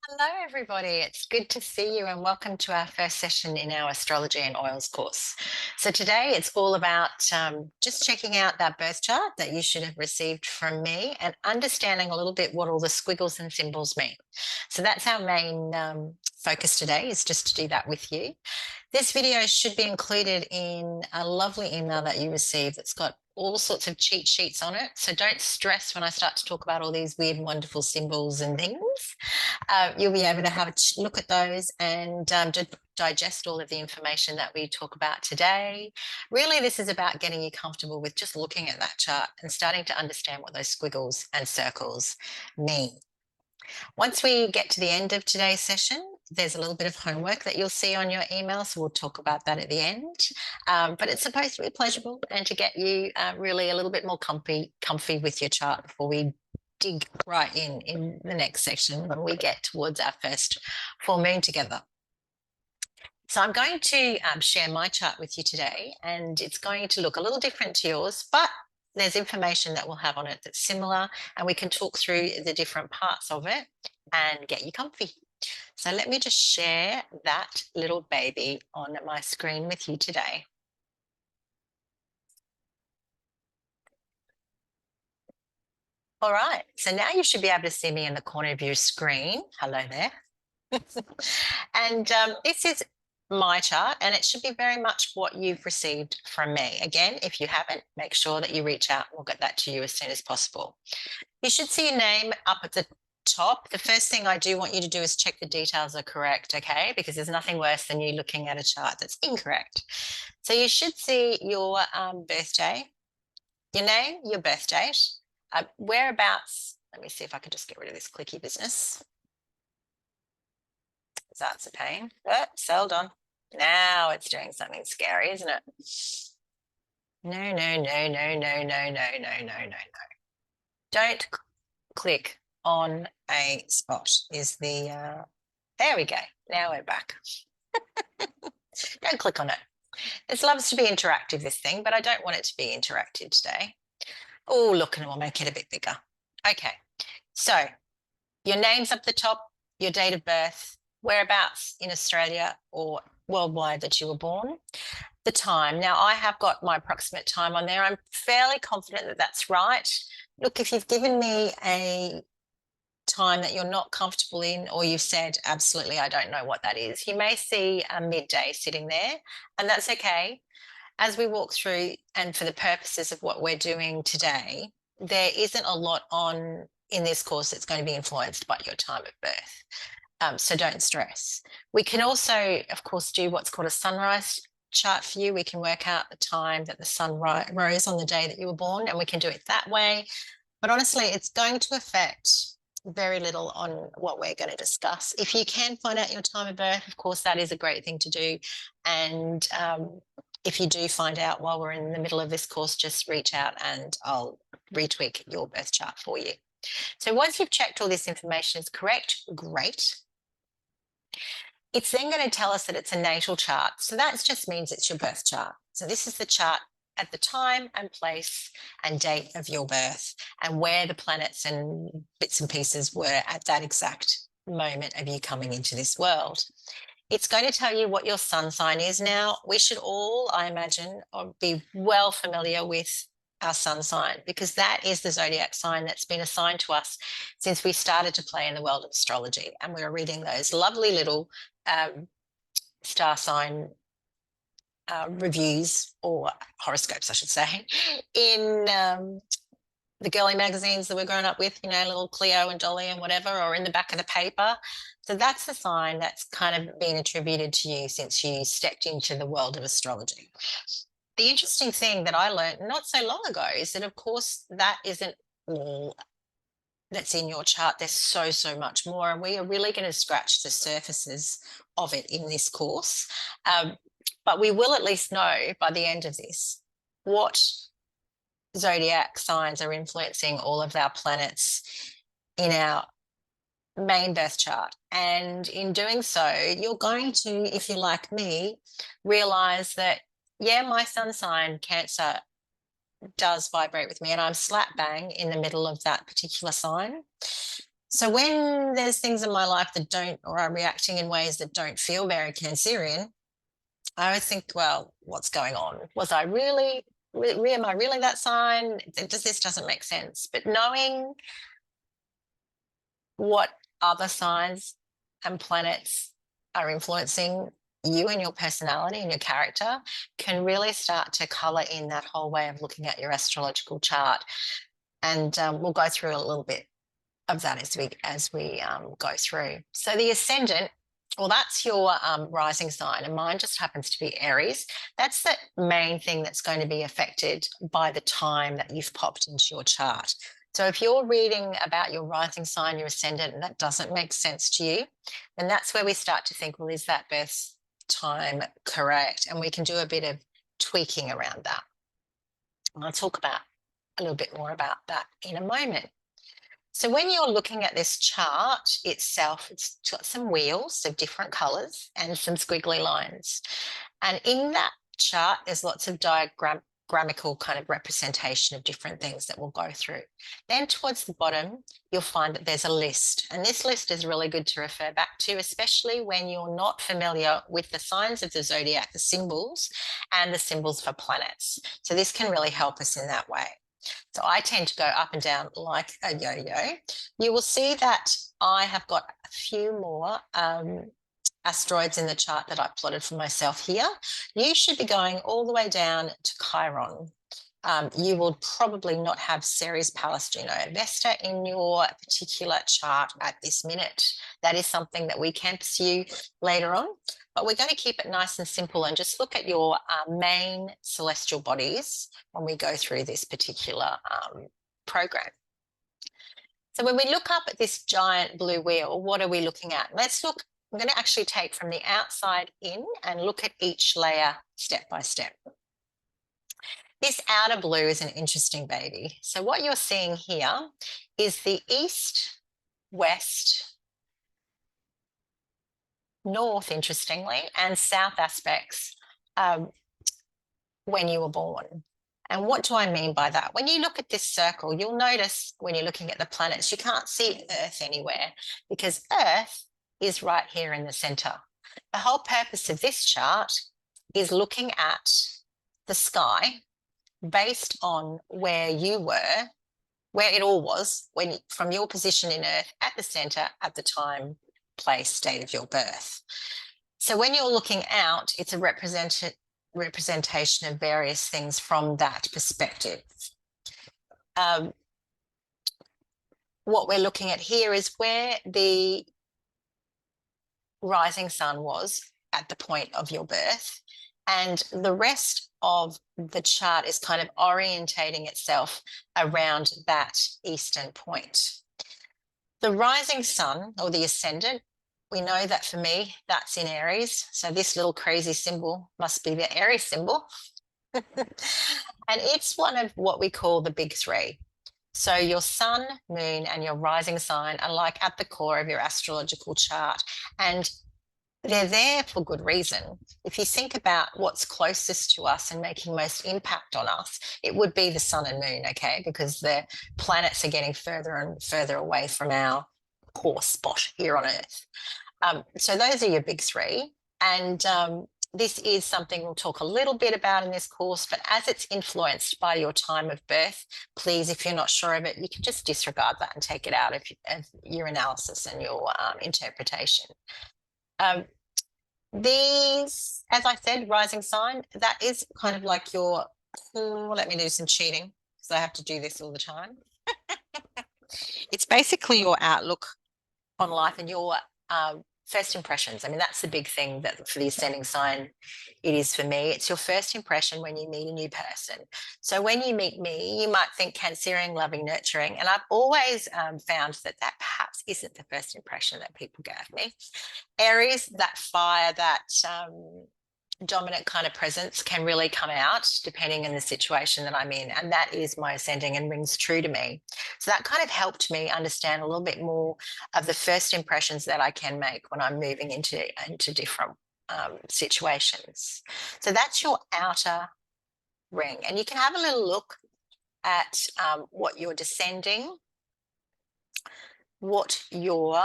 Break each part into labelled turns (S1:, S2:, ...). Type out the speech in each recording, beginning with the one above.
S1: Hello, everybody. It's good to see you and welcome to our first session in our Astrology and Oils course. So today it's all about just checking out that birth chart that you should have received from me and understanding a little bit what all the squiggles and symbols mean. So that's our main focus today, is just to do that with you. This video should be included in a lovely email that you receive that's got all sorts of cheat sheets on it. So don't stress when I start to talk about all these weird and wonderful symbols and things. You'll be able to have a look at those and digest all of the information that we talk about today. Really, this is about getting you comfortable with just looking at that chart and starting to understand what those squiggles and circles mean. Once we get to the end of today's session, there's a little bit of homework that you'll see on your email, so we'll talk about that at the end. But it's supposed to be pleasurable and to get you really a little bit more comfy with your chart before we dig right in the next section when we get towards our first full moon together. So I'm going to share my chart with you today, and it's going to look a little different to yours, but there's information that we'll have on it that's similar, and we can talk through the different parts of it and get you comfy. So let me just share that little baby on my screen with you today. All right, so now you should be able to see me in the corner of your screen. Hello there. And this is my chart, and it should be very much what you've received from me. Again, if you haven't, make sure that you reach out. We'll get that to you as soon as possible. You should see your name up at the top. The first thing I do want you to do is check the details are correct, okay? Because there's nothing worse than you looking at a chart that's incorrect. So you should see your birthday, your name, your birth date, whereabouts. Let me see if I can just get rid of this clicky business. That's a pain, but hold on. Now it's doing something scary, isn't it? No, no, no, no, no, no, no, no, no, no, no. Don't click on a spot is the, there we go. Now we're back. Don't click on it. It loves to be interactive, this thing, but I don't want it to be interactive today. Oh, look, and we'll make it a bit bigger. Okay, so your name's up the top, your date of birth, whereabouts in Australia or worldwide that you were born, the time. Now, I have got my approximate time on there. I'm fairly confident that that's right. Look, if you've given me a time that you're not comfortable in, or you've said, absolutely, I don't know what that is, you may see a midday sitting there, and that's okay. As we walk through, and for the purposes of what we're doing today, there isn't a lot on in this course that's going to be influenced by your time of birth. So don't stress. We can also, of course, do what's called a sunrise chart for you. We can work out the time that the sun rose on the day that you were born, and we can do it that way. But honestly, it's going to affect very little on what we're going to discuss. If you can find out your time of birth, of course, that is a great thing to do. And if you do find out while we're in the middle of this course, just reach out and I'll retweak your birth chart for you. So once you've checked all this information is correct, great. It's then going to tell us that it's a natal chart. So that just means it's your birth chart. So this is the chart at the time and place and date of your birth and where the planets and bits and pieces were at that exact moment of you coming into this world. It's going to tell you what your sun sign is. Now, we should all, I imagine, be well familiar with our sun sign, because that is the zodiac sign that's been assigned to us since we started to play in the world of astrology. And we were reading those lovely little star sign reviews, or horoscopes, I should say, in the girly magazines that we're growing up with, you know, little Cleo and Dolly and whatever, or in the back of the paper. So that's the sign that's kind of been attributed to you since you stepped into the world of astrology. The interesting thing that I learned not so long ago is that, of course, that isn't all that's in your chart. There's so much more, and we are really going to scratch the surfaces of it in this course. But we will at least know by the end of this what zodiac signs are influencing all of our planets in our main birth chart. And in doing so, you're going to, if you're like me, realize that, yeah, my sun sign, Cancer, does vibrate with me, and I'm slap bang in the middle of that particular sign. So when there's things in my life that don't, or I'm reacting in ways that don't feel very Cancerian, I always think, well, what's going on? Was I really, am I really that sign? This doesn't make sense. But knowing what other signs and planets are influencing you and your personality and your character can really start to color in that whole way of looking at your astrological chart. And we'll go through a little bit of that as we go through. So the ascendant, well, that's your rising sign, and mine just happens to be Aries. That's the main thing that's going to be affected by the time that you've popped into your chart. So if you're reading about your rising sign, your ascendant, and that doesn't make sense to you, then that's where we start to think, well, is that birth time correct? And we can do a bit of tweaking around that. And I'll talk about a little bit more about that in a moment. So when you're looking at this chart itself, it's got some wheels of different colors and some squiggly lines. And in that chart, there's lots of diagrammical kind of representation of different things that we'll go through. Then towards the bottom, you'll find that there's a list. And this list is really good to refer back to, especially when you're not familiar with the signs of the zodiac, the symbols, and the symbols for planets. So this can really help us in that way. So I tend to go up and down like a yo-yo. You will see that I have got a few more asteroids in the chart that I plotted for myself here. You should be going all the way down to Chiron. You will probably not have Ceres, Pallas, Juno, and Vesta in your particular chart at this minute. That is something that we can pursue later on, but we're going to keep it nice and simple and just look at your main celestial bodies when we go through this particular program. So when we look up at this giant blue wheel, what are we looking at? Let's look, I'm going to actually take from the outside in and look at each layer step by step. This outer blue is an interesting baby. So what you're seeing here is the east, west, north, interestingly, and south aspects when you were born. And what do I mean by that? When you look at this circle, you'll notice when you're looking at the planets, you can't see Earth anywhere because Earth is right here in the center. The whole purpose of this chart is looking at the sky based on where you were, where it all was, from your position in Earth at the center at the time, place, date of your birth. So when you're looking out, it's a representation of various things from that perspective. What we're looking at here is where the rising sun was at the point of your birth, and the rest of the chart is kind of orientating itself around that eastern point. The rising sun, or the ascendant, we know that for me, that's in Aries. So this little crazy symbol must be the Aries symbol. And it's one of what we call the big three. So your sun, moon, and your rising sign are like at the core of your astrological chart. And they're there for good reason. If you think about what's closest to us and making most impact on us, it would be the sun and moon, okay? Because the planets are getting further and further away from our core spot here on Earth. So those are your big three. And this is something we'll talk a little bit about in this course, but as it's influenced by your time of birth, please, if you're not sure of it, you can just disregard that and take it out of your analysis and your interpretation. These, as I said, rising sign, that is kind of like your, let me do some cheating because I have to do this all the time. It's basically your outlook on life and your first impressions. I mean, that's the big thing that for the ascending sign, it is for me. It's your first impression when you meet a new person. So when you meet me, you might think Cancerian, loving, nurturing. And I've always found that perhaps isn't the first impression that people get of me. Aries, that fire, that dominant kind of presence can really come out depending on the situation that I'm in. And that is my ascending and rings true to me. So that kind of helped me understand a little bit more of the first impressions that I can make when I'm moving into different situations. So that's your outer ring. And you can have a little look at what you're descending what your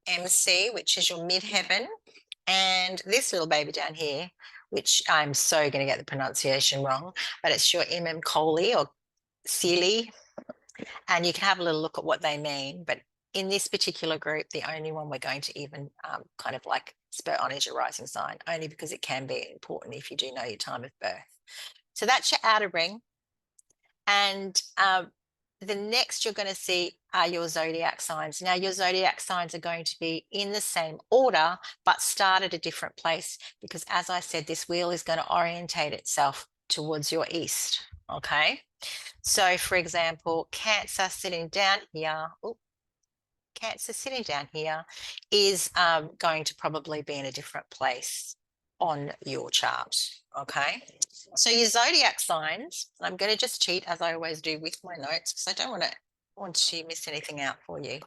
S1: MC, which is your midheaven, and this little baby down here, which I'm so going to get the pronunciation wrong, but it's your Coli or Celi, and you can have a little look at what they mean. But in this particular group, the only one we're going to even kind of like spur on is your rising sign, only because it can be important if you do know your time of birth. So that's your outer ring. And the next you're going to see are your zodiac signs. Now, your zodiac signs are going to be in the same order, but start at a different place because, as I said, this wheel is going to orientate itself towards your east. Okay. So, for example, Cancer sitting down here. Cancer sitting down here is going to probably be in a different place on your chart. Okay. So your zodiac signs, I'm going to just cheat as I always do with my notes because I don't want to miss anything out for you.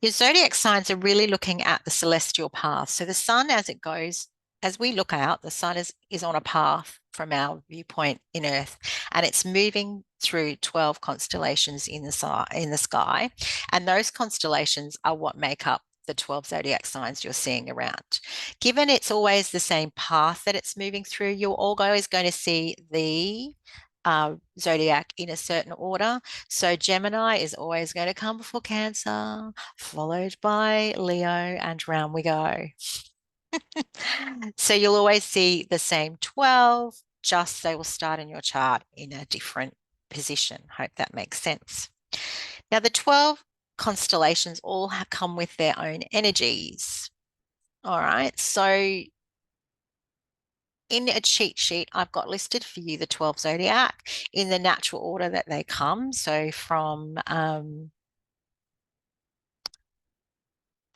S1: Your zodiac signs are really looking at the celestial path. So the sun, as it goes, as we look out, the sun is on a path from our viewpoint in Earth, and it's moving through 12 constellations in the sky. And those constellations are what make up the 12 zodiac signs you're seeing around. Given it's always the same path that it's moving through, you're always going to see the zodiac in a certain order. So Gemini is always going to come before Cancer, followed by Leo, and round we go. So you'll always see the same 12, just they will start in your chart in a different position. Hope that makes sense. Now, the 12 constellations all come with their own energies. All right. So in a cheat sheet, I've got listed for you the 12 zodiac in the natural order that they come. So from, I'm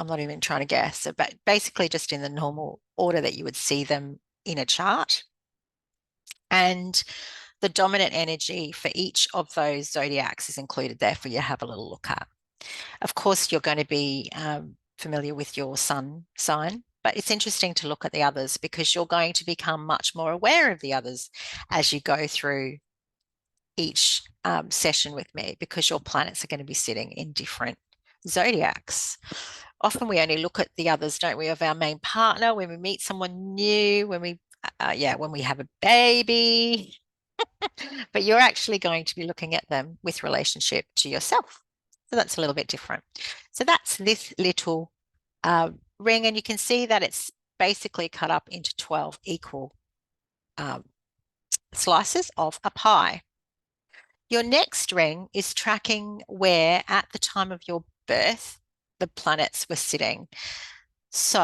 S1: not even trying to guess, but basically just in the normal order that you would see them in a chart. And the dominant energy for each of those zodiacs is included there for you to have a little look at. Of course, you're going to be familiar with your sun sign, but it's interesting to look at the others because you're going to become much more aware of the others as you go through each session with me because your planets are going to be sitting in different zodiacs. Often we only look at the others, don't we, of our main partner when we meet someone new, when we have a baby, but you're actually going to be looking at them with relationship to yourself. So that's a little bit different. So that's this little ring, and you can see that it's basically cut up into 12 equal slices of a pie. Your next ring is tracking where at the time of your birth the planets were sitting. So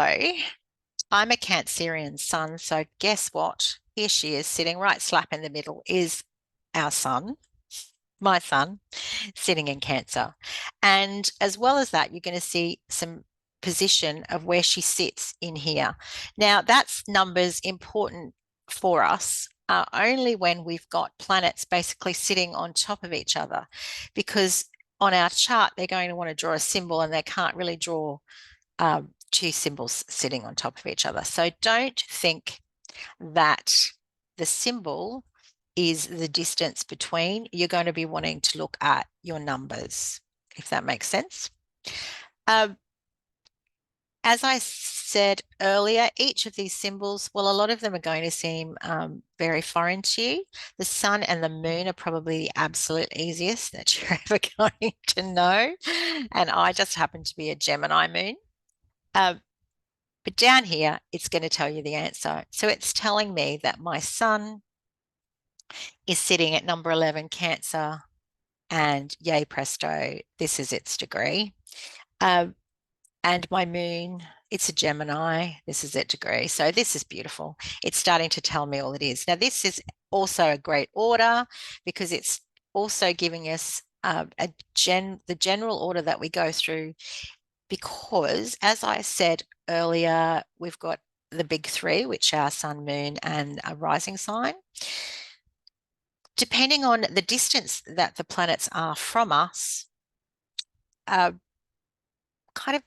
S1: I'm a Cancerian sun, so guess what? Here she is sitting right slap in the middle is our sun, my sun, sitting in Cancer. And as well as that, you're going to see some position of where she sits in here. Now, that's numbers important for us only when we've got planets basically sitting on top of each other, because on our chart, they're going to want to draw a symbol and they can't really draw two symbols sitting on top of each other. So don't think that the symbol is the distance between. You're going to be wanting to look at your numbers, if that makes sense. As I said earlier, each of these symbols, well, a lot of them are going to seem very foreign to you. The sun and the moon are probably the absolute easiest that you're ever going to know. And I just happen to be a Gemini moon. But down here, it's going to tell you the answer. So it's telling me that my sun is sitting at number 11, Cancer, and yay presto, this is its degree. And my moon, it's a Gemini, this is its degree. So this is beautiful. It's starting to tell me all it is. Now, this is also a great order because it's also giving us the general order that we go through, because as I said earlier, we've got the big three, which are sun, moon, and a rising sign. Depending on the distance that the planets are from us, kind of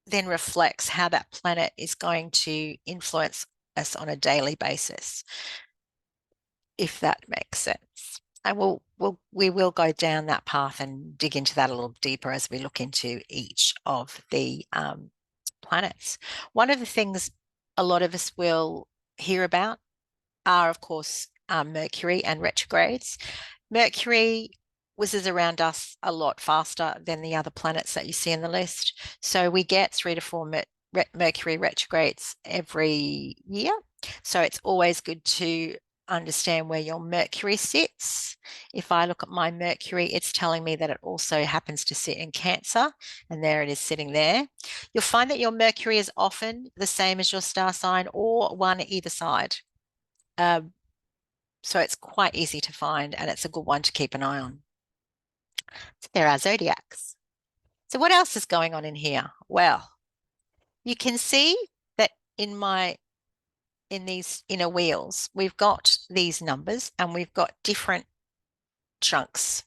S1: then reflects how that planet is going to influence us on a daily basis, if that makes sense. And we will go down that path and dig into that a little deeper as we look into each of the planets. One of the things a lot of us will hear about are, of course, Mercury and retrogrades. Mercury whizzes around us a lot faster than the other planets that you see in the list. So we get 3 to 4 Mercury retrogrades every year. So it's always good to understand where your Mercury sits. If I look at my Mercury, it's telling me that it also happens to sit in Cancer, and there it is sitting there. You'll find that your Mercury is often the same as your star sign or one either side. So it's quite easy to find, and it's a good one to keep an eye on. So there are zodiacs. So what else is going on in here? Well, you can see that in these inner wheels, we've got these numbers and we've got different chunks.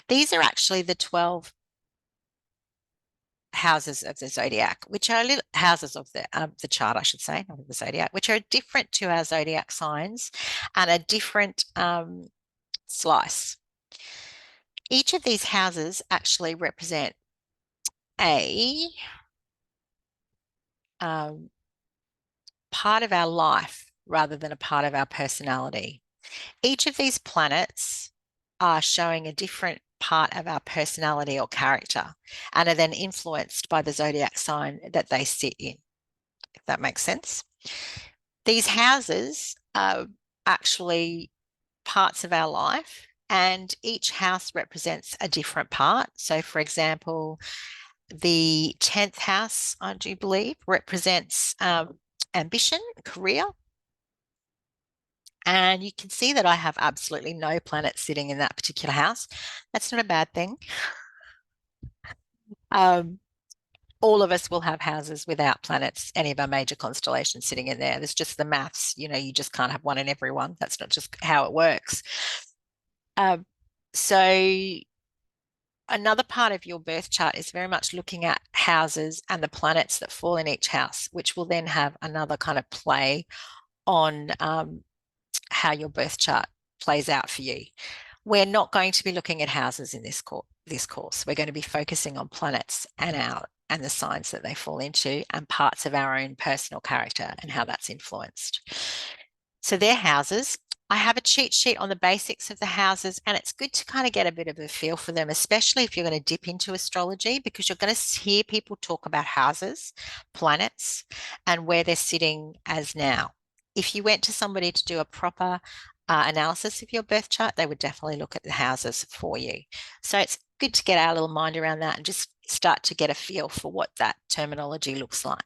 S1: These are actually the 12 houses of the zodiac, which are little houses of the chart, I should say, not of the zodiac, which are different to our zodiac signs and a different slice. Each of these houses actually represent a part of our life rather than a part of our personality. Each of these planets are showing a different part of our personality or character and are then influenced by the zodiac sign that they sit in, if that makes sense. These houses are actually parts of our life, and each house represents a different part. So, for example, the 10th house, I do believe, represents ambition, career. And you can see that I have absolutely no planets sitting in that particular house. That's not a bad thing. All of us will have houses without planets, any of our major constellations sitting in there. There's just the maths, you just can't have one in every one. That's not just how it works. So another part of your birth chart is very much looking at houses and the planets that fall in each house, which will then have another kind of play on how your birth chart plays out for you. We're not going to be looking at houses in this course. We're going to be focusing on planets and the signs that they fall into and parts of our own personal character and how that's influenced. So they're houses. I have a cheat sheet on the basics of the houses, and it's good to kind of get a bit of a feel for them, especially if you're going to dip into astrology, because you're going to hear people talk about houses, planets, and where they're sitting as now. If you went to somebody to do a proper analysis of your birth chart, they would definitely look at the houses for you. So it's good to get our little mind around that and just start to get a feel for what that terminology looks like.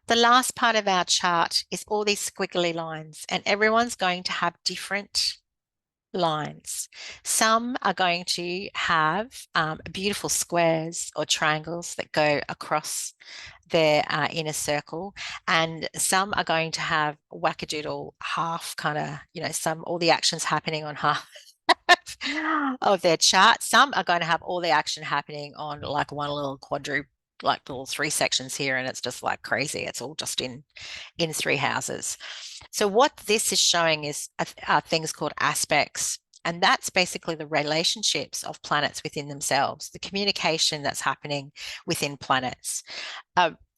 S1: The last part of our chart is all these squiggly lines, and everyone's going to have different lines. Some are going to have beautiful squares or triangles that go across their inner circle, and some are going to have wackadoodle half kind of, all the actions happening on half of their chart. Some are going to have all the action happening on like one little quadruple, like little 3 sections here, and it's just like crazy. It's all just in 3 houses. So what this is showing is things called aspects, and that's basically the relationships of planets within themselves, the communication that's happening within planets.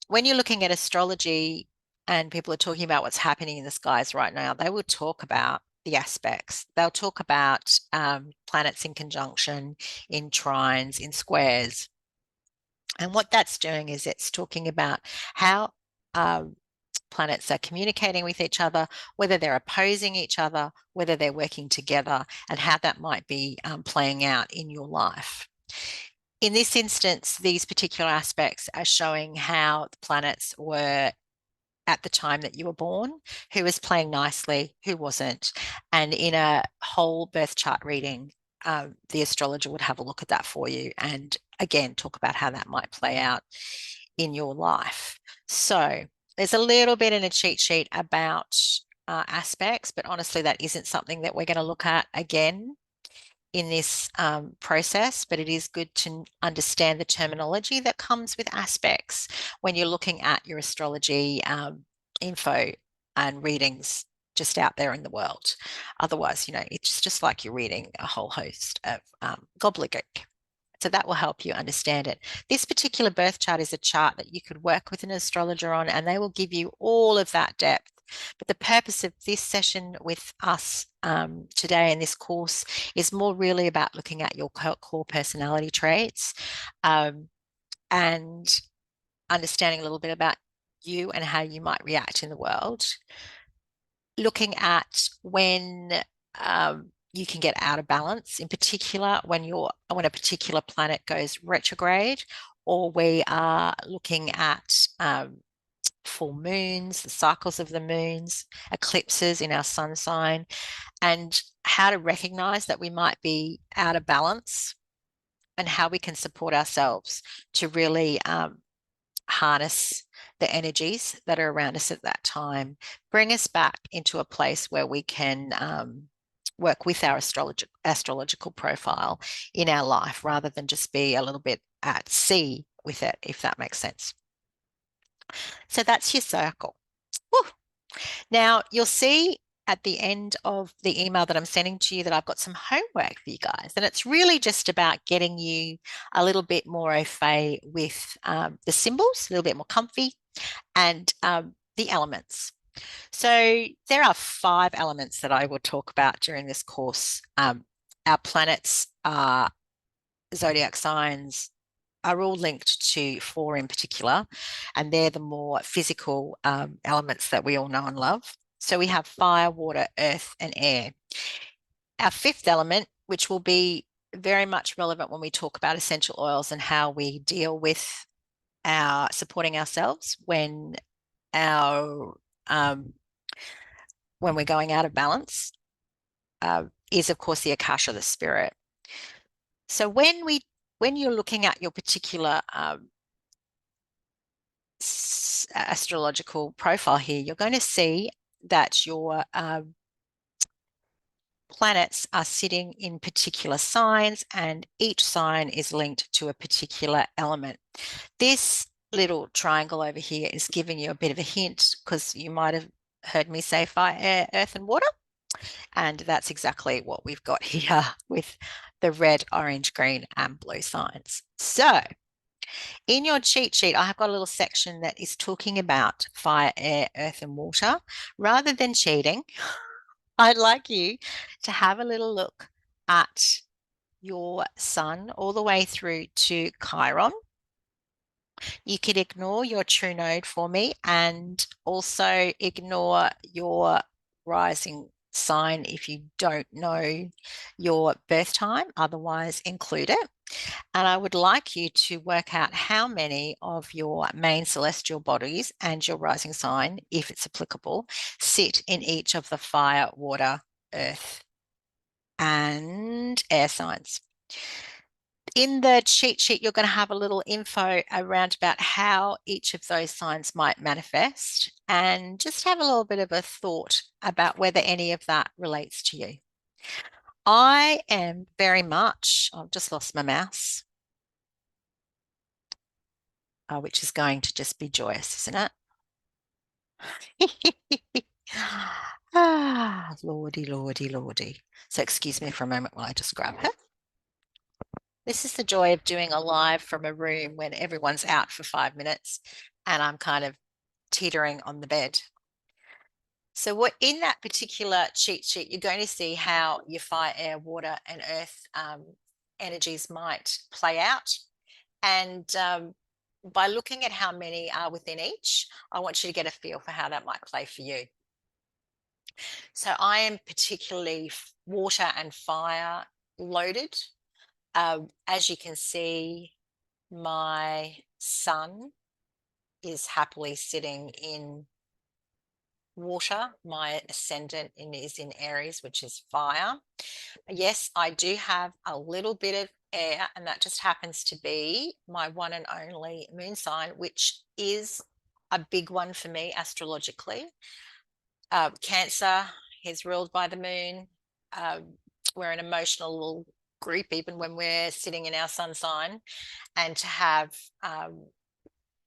S1: When you're looking at astrology and people are talking about what's happening in the skies right now, they will talk about the aspects. They'll talk about planets in conjunction, in trines, in squares. And what that's doing is it's talking about how planets are communicating with each other, whether they're opposing each other, whether they're working together, and how that might be playing out in your life. In this instance, these particular aspects are showing how the planets were at the time that you were born, who was playing nicely, who wasn't. And in a whole birth chart reading, the astrologer would have a look at that for you and again talk about how that might play out in your life. So there's a little bit in a cheat sheet about aspects, but honestly, that isn't something that we're going to look at again in this process, but it is good to understand the terminology that comes with aspects when you're looking at your astrology info and readings just out there in the world. Otherwise, it's just like you're reading a whole host of gobbledygook. So that will help you understand it. This particular birth chart is a chart that you could work with an astrologer on, and they will give you all of that depth. But the purpose of this session with us today in this course is more really about looking at your core personality traits and understanding a little bit about you and how you might react in the world. Looking at when you can get out of balance, in particular when a particular planet goes retrograde, or we are looking at full moons, the cycles of the moons, eclipses in our sun sign, and how to recognize that we might be out of balance and how we can support ourselves to really harness the energies that are around us at that time, bring us back into a place where we can work with our astrological profile in our life rather than just be a little bit at sea with it, if that makes sense. So that's your circle. Woo. Now, you'll see at the end of the email that I'm sending to you that I've got some homework for you guys. And it's really just about getting you a little bit more au fait with the symbols, a little bit more comfy, and the elements. So there are 5 elements that I will talk about during this course. Our planets, zodiac signs, are all linked to 4 in particular, and they're the more physical elements that we all know and love. So we have fire, water, earth, and air. Our 5th element, which will be very much relevant when we talk about essential oils and how we deal with our supporting ourselves when we're going out of balance, is of course the Akasha, the spirit. So when you're looking at your particular astrological profile here, you're going to see that your planets are sitting in particular signs, and each sign is linked to a particular element. This little triangle over here is giving you a bit of a hint because you might have heard me say fire, air, earth, and water. And that's exactly what we've got here with the red, orange, green, and blue signs. So in your cheat sheet, I have got a little section that is talking about fire, air, earth, and water. Rather than cheating, I'd like you to have a little look at your sun all the way through to Chiron. You could ignore your true node for me and also ignore your rising sign if you don't know your birth time, otherwise include it. And I would like you to work out how many of your main celestial bodies and your rising sign, if it's applicable, sit in each of the fire, water, earth, and air signs. In the cheat sheet, you're going to have a little info around about how each of those signs might manifest, and just have a little bit of a thought about whether any of that relates to you. I am very much, I've just lost my mouse, which is going to just be joyous, isn't it? Lordy, lordy, lordy. So excuse me for a moment while I just grab her. This is the joy of doing a live from a room when everyone's out for 5 minutes and I'm kind of teetering on the bed. So what in that particular cheat sheet, you're going to see how your fire, air, water, and earth energies might play out. And by looking at how many are within each, I want you to get a feel for how that might play for you. So I am particularly water and fire loaded. As you can see, my sun is happily sitting in water. My ascendant is in Aries, which is fire. Yes, I do have a little bit of air, and that just happens to be my one and only moon sign, which is a big one for me astrologically. Cancer is ruled by the moon. We're an emotional little group, even when we're sitting in our sun sign. And to have,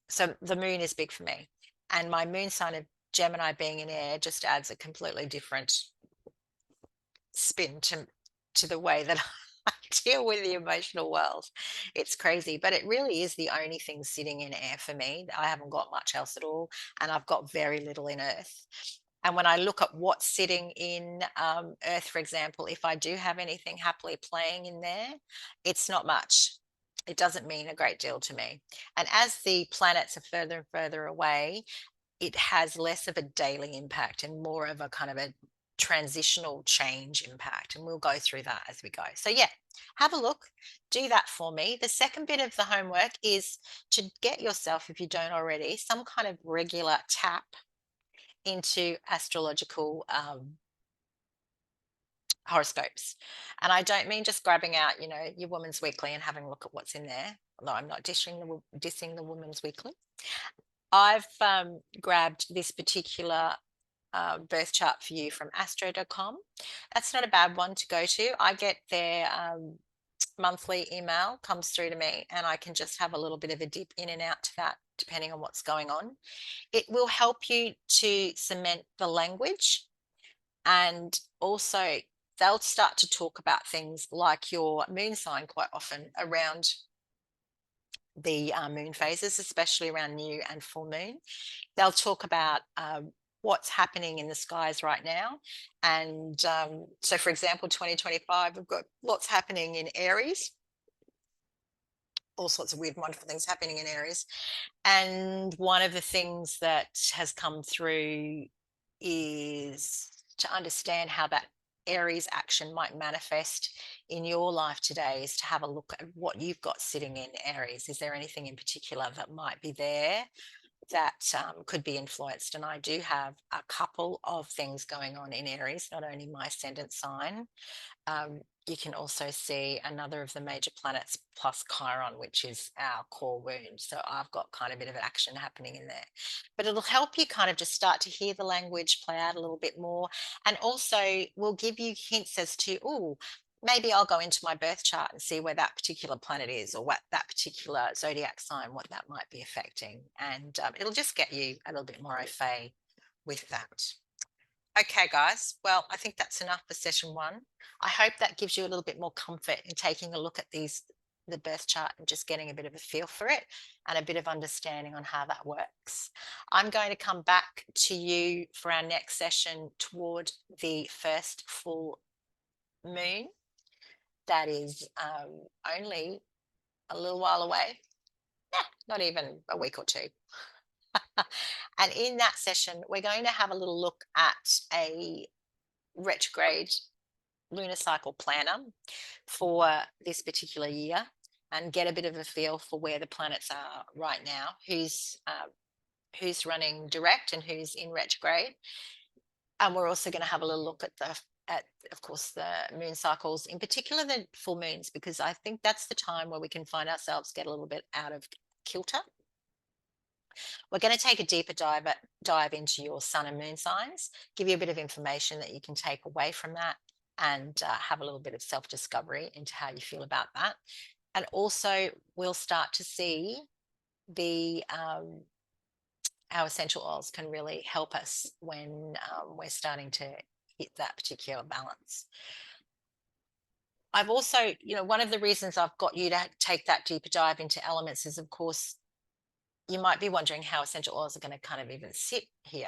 S1: so the moon is big for me. And my moon sign of Gemini being in air just adds a completely different spin to the way that I deal with the emotional world. It's crazy, but it really is the only thing sitting in air for me. I haven't got much else at all, and I've got very little in earth. And when I look at what's sitting in earth, for example, if I do have anything happily playing in there, it's not much. It doesn't mean a great deal to me. And as the planets are further and further away, it has less of a daily impact and more of a kind of a transitional change impact. And we'll go through that as we go. So, yeah, have a look, do that for me. The second bit of the homework is to get yourself, if you don't already, some kind of regular tap into astrological horoscopes. And I don't mean just grabbing out, your Woman's Weekly and having a look at what's in there. Although I'm not dissing the Woman's Weekly. I've grabbed this particular birth chart for you from astro.com. That's not a bad one to go to. I get their monthly email comes through to me, and I can just have a little bit of a dip in and out to that depending on what's going on. It will help you to cement the language, and also they'll start to talk about things like your moon sign quite often around the moon phases, especially around new and full moon. They'll talk about what's happening in the skies right now. And so, for example, 2025, we've got lots happening in Aries, all sorts of weird, wonderful things happening in Aries. And one of the things that has come through is to understand how that Aries action might manifest in your life today, is to have a look at what you've got sitting in Aries. Is there anything in particular that might be there that could be influenced? And I do have a couple of things going on in Aries, not only my ascendant sign. You can also see another of the major planets plus Chiron, which is our core wound. So I've got kind of a bit of action happening in there. But it'll help you kind of just start to hear the language play out a little bit more. And also will give you hints as to, oh, maybe I'll go into my birth chart and see where that particular planet is, or what that particular zodiac sign, what that might be affecting. And it'll just get you a little bit more au fait with that. Okay, guys. Well, I think that's enough for session one. I hope that gives you a little bit more comfort in taking a look at the birth chart and just getting a bit of a feel for it and a bit of understanding on how that works. I'm going to come back to you for our next session toward the first full moon. That is only a little while away. Not even a week or two. And in that session, we're going to have a little look at a retrograde lunar cycle planner for this particular year and get a bit of a feel for where the planets are right now, who's running direct and who's in retrograde. And we're also going to have a little look at of course, the moon cycles, in particular the full moons, because I think that's the time where we can find ourselves get a little bit out of kilter. We're going to take a deeper dive into your sun and moon signs, give you a bit of information that you can take away from that, and have a little bit of self-discovery into how you feel about that. And also we'll start to see our essential oils can really help us when we're starting to hit that particular balance. I've also, one of the reasons I've got you to take that deeper dive into elements is, of course, you might be wondering how essential oils are going to kind of even sit here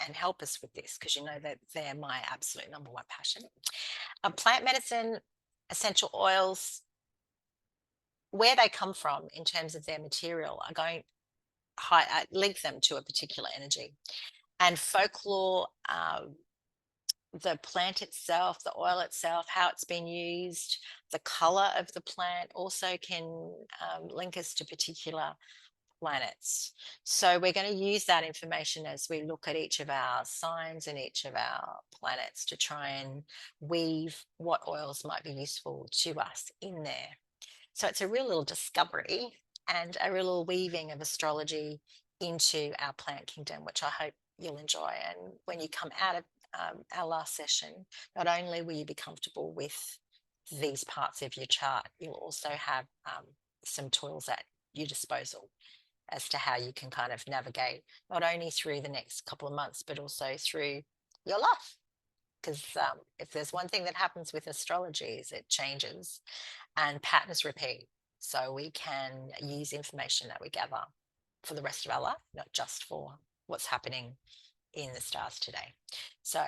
S1: and help us with this, because you know that they're my absolute number one passion. Plant medicine, essential oils, where they come from in terms of their material are going link them to a particular energy. And folklore, the plant itself, the oil itself, how it's been used, the color of the plant also can link us to particular planets. So we're going to use that information as we look at each of our signs and each of our planets to try and weave what oils might be useful to us in there. So it's a real little discovery and a real little weaving of astrology into our plant kingdom, which I hope you'll enjoy. And when you come out of our last session, not only will you be comfortable with these parts of your chart, you'll also have some tools at your disposal as to how you can kind of navigate not only through the next couple of months, but also through your life. Because if there's one thing that happens with astrology is it changes and patterns repeat. So we can use information that we gather for the rest of our life, not just for what's happening in the stars today. So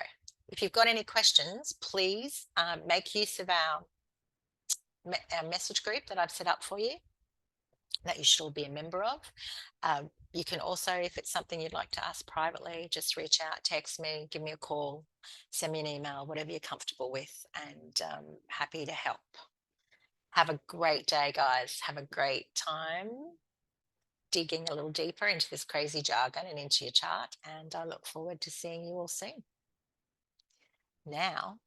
S1: if you've got any questions, please make use of our message group that I've set up for you, that you should all be a member of. You can also, if it's something you'd like to ask privately, just reach out, text me, give me a call, send me an email, whatever you're comfortable with, and happy to help. Have a great day, guys. Have a great time digging a little deeper into this crazy jargon and into your chart. And I look forward to seeing you all soon. Now,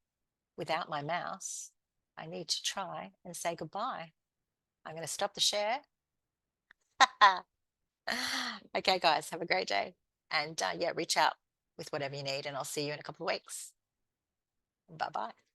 S1: without my mouse, I need to try and say goodbye. I'm going to stop the share. Okay, guys, have a great day. And yeah, reach out with whatever you need, and I'll see you in a couple of weeks. Bye-bye.